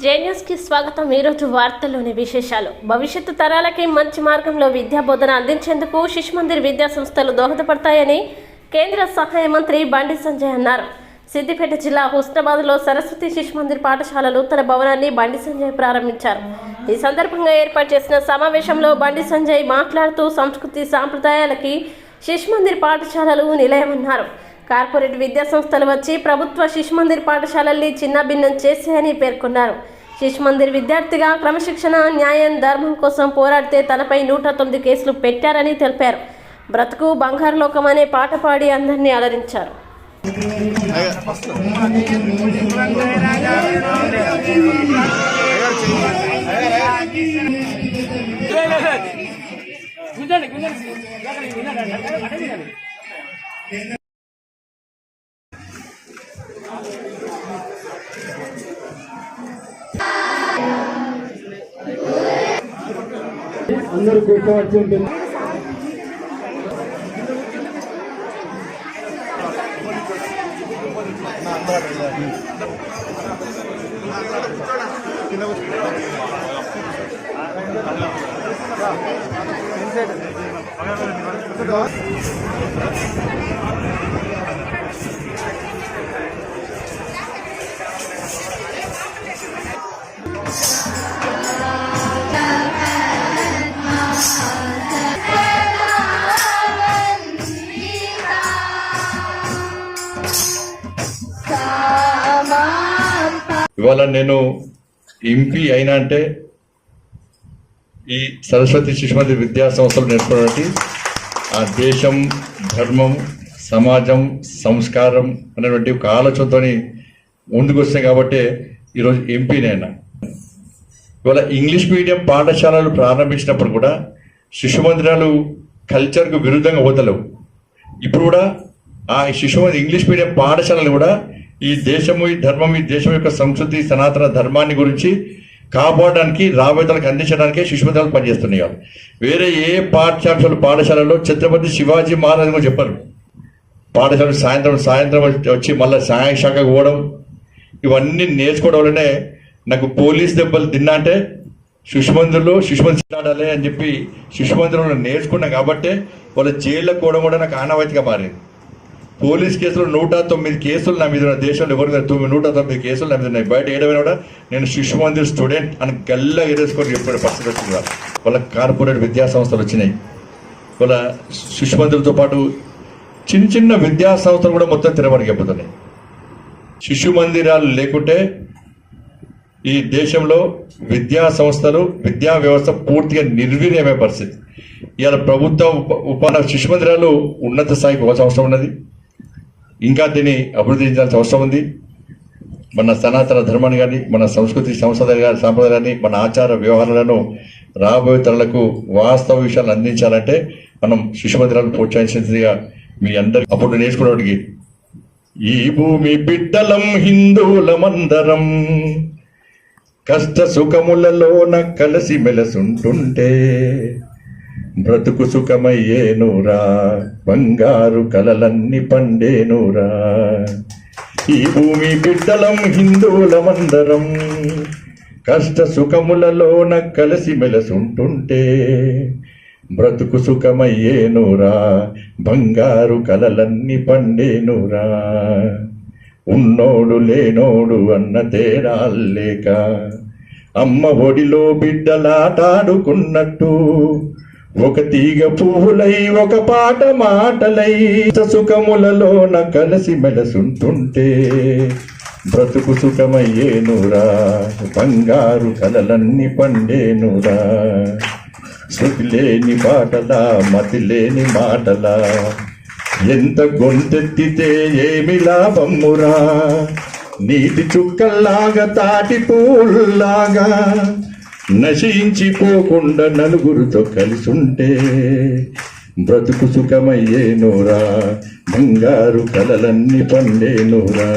జేన్యూస్కి స్వాగతం. ఈరోజు వార్తల్లోని విశేషాలు. భవిష్యత్తు తరాలకి మంచి మార్గంలో విద్యా బోధన అందించేందుకు శిశుమందిర్ విద్యా సంస్థలు దోహదపడతాయని కేంద్ర సహాయ మంత్రి బండి సంజయ్ అన్నారు. సిద్దిపేట జిల్లా హుస్నాబాద్లో సరస్వతి శిశుమందిర్ పాఠశాల నూతన భవనాన్ని బండి సంజయ్ ప్రారంభించారు. ఈ సందర్భంగా ఏర్పాటు చేసిన సమావేశంలో బండి సంజయ్ మాట్లాడుతూ సంస్కృతి సాంప్రదాయాలకి శిశుమందిర్ పాఠశాలలు నిలయమన్నారు. కార్పొరేట్ విద్యా సంస్థలు వచ్చి ప్రభుత్వ శిశుమందిర్ పాఠశాలల్ని చిన్నభిన్నం చేశాయని పేర్కొన్నారు. శిశుమందిర్ విద్యార్థిగా క్రమశిక్షణ, న్యాయం, ధర్మం కోసం పోరాడితే తనపై 109 కేసులు పెట్టారని తెలిపారు. బ్రతుకు బంగారు లోకం అనే పాట పాడి అందరినీ అలరించారు. అందరూ కూర్చోవచ్చు ఉంటుంది. ఇవాళ నేను ఎంపీ అయినా అంటే ఈ సరస్వతి శిశుమందిర్ విద్యా సంస్థలు నేర్చుకోవడానికి ఆ దేశం, ధర్మం, సమాజం, సంస్కారం అనేటువంటి ఒక ఆలోచనతో ముందుకు వస్తాయి కాబట్టి ఈరోజు ఎంపీనైనా. ఇవాళ ఇంగ్లీష్ మీడియం పాఠశాలలు ప్రారంభించినప్పుడు కూడా శిశుమందిరాలు కల్చర్కు విరుద్ధంగా పోతలేవు. ఇప్పుడు కూడా ఆ శిశుమందిర్ ఇంగ్లీష్ మీడియం పాఠశాలలు కూడా ఈ దేశము, ఈ ధర్మం, ఈ దేశం యొక్క సంస్కృతి, సనాతన ధర్మాన్ని గురించి కాపాడడానికి, రాబోయేతలకు అందించడానికే శిశుమందిరాలు పనిచేస్తున్నాయి. వేరే ఏ పాఠశాలలో ఛత్రపతి శివాజీ మహారాజ్ కూడా చెప్పారు. పాఠశాల సాయంత్రం వచ్చి మళ్ళీ శాఖకు పోవడం, ఇవన్నీ నేర్చుకోవడం వల్లనే నాకు పోలీస్ దెబ్బలు తిన్నా అంటే శిశుమందిర్లో శిశుమందిర్ ఆడాలి అని చెప్పి శిశుమందిరంలో నేర్చుకున్నా కాబట్టి వాళ్ళ జైల్లో కూడా నాకు ఆనవాయితీగా మారింది. పోలీస్ కేసులు 109 కేసులు నా మీద ఉన్న దేశంలో ఎవరు 109 కేసులు నా మీద ఉన్నాయి. బయట ఏడమైనా కూడా నేను శిశుమందిర్ స్టూడెంట్ అని గల్లా ఎరేసుకొని చెప్పిన పరిస్థితి వచ్చింది. వాళ్ళ కార్పొరేట్ విద్యా సంస్థలు వచ్చినాయి. వాళ్ళ శిశుమందిర్తో పాటు చిన్న చిన్న విద్యా సంస్థలు కూడా మొత్తం తిరగబడి చెప్పుతున్నాయి. శిశుమందిరాలు లేకుంటే ఈ దేశంలో విద్యా సంస్థలు, విద్యా వ్యవస్థ పూర్తిగా నిర్వీర్యమే పరిస్థితి. ఇవాళ ప్రభుత్వ శిశుమందిరాలు ఉన్నత స్థాయికి పోవాల్సిన అవసరం ఉన్నది. ఇంకా దీన్ని అభివృద్ధి చేయాల్సిన అవసరం ఉంది. మన సనాతన ధర్మాన్ని కానీ, మన సంస్కృతి సాంప్రదాయాన్ని, మన ఆచార వ్యవహారాలను రాబోయే తరాలకు వాస్తవ విషయాలు అందించాలంటే మనం శిశుమందిరాలు ప్రోత్సహించేదిగా మీ అందరికి అప్పుడు నేర్చుకునేటికి ఈ భూమి బిడ్డలం హిందువులమందరం కష్ట సుఖములలోన కలిసి మెలసుంటుంటే బ్రతుకు సుఖమయ్యేనురా, బంగారు కలలన్నీ పండేనురా. ఈ భూమి బిడ్డలం హిందువులమందరం కష్ట సుఖములలోన కలిసి మెలసుంటుంటే బ్రతుకు సుఖమయ్యేనురా, బంగారు కలలన్నీ పండేనురా. ఉన్నోడు లేనోడు అన్న తేడాలేక అమ్మ ఒడిలో బిడ్డలాటాడుకున్నట్టు ఒక తీగ పువ్వులై ఒక పాట మాటలై సుఖములలోన కలిసి మెలసుంటుంటే బ్రతుకు సుఖమయ్యేనురా, బంగారు కలలన్నీ పండేనురా. శృతి లేని పాటలా, మతి లేని మాటలా, ఎంత గొంతెత్తితే ఏమి లాభమురా. నీటి చుక్కల్లాగా, తాటి పూల్లాగా నశించిపోకుండా నలుగురితో కలిసుంటే బ్రతుకు సుఖమయ్యేనురా, బంగారు కలలన్నీ పండేనురా.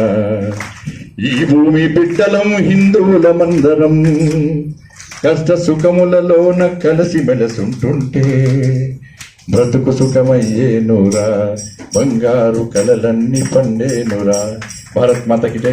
ఈ భూమి బిడ్డలం హిందువులమందరం కష్ట సుఖములలోన కలిసి మెలసుంటుంటే బ్రతుకు సుఖమయ్యేనురా, బంగారు కలలన్నీ పండేనురా. భారత్ మాతకి జై.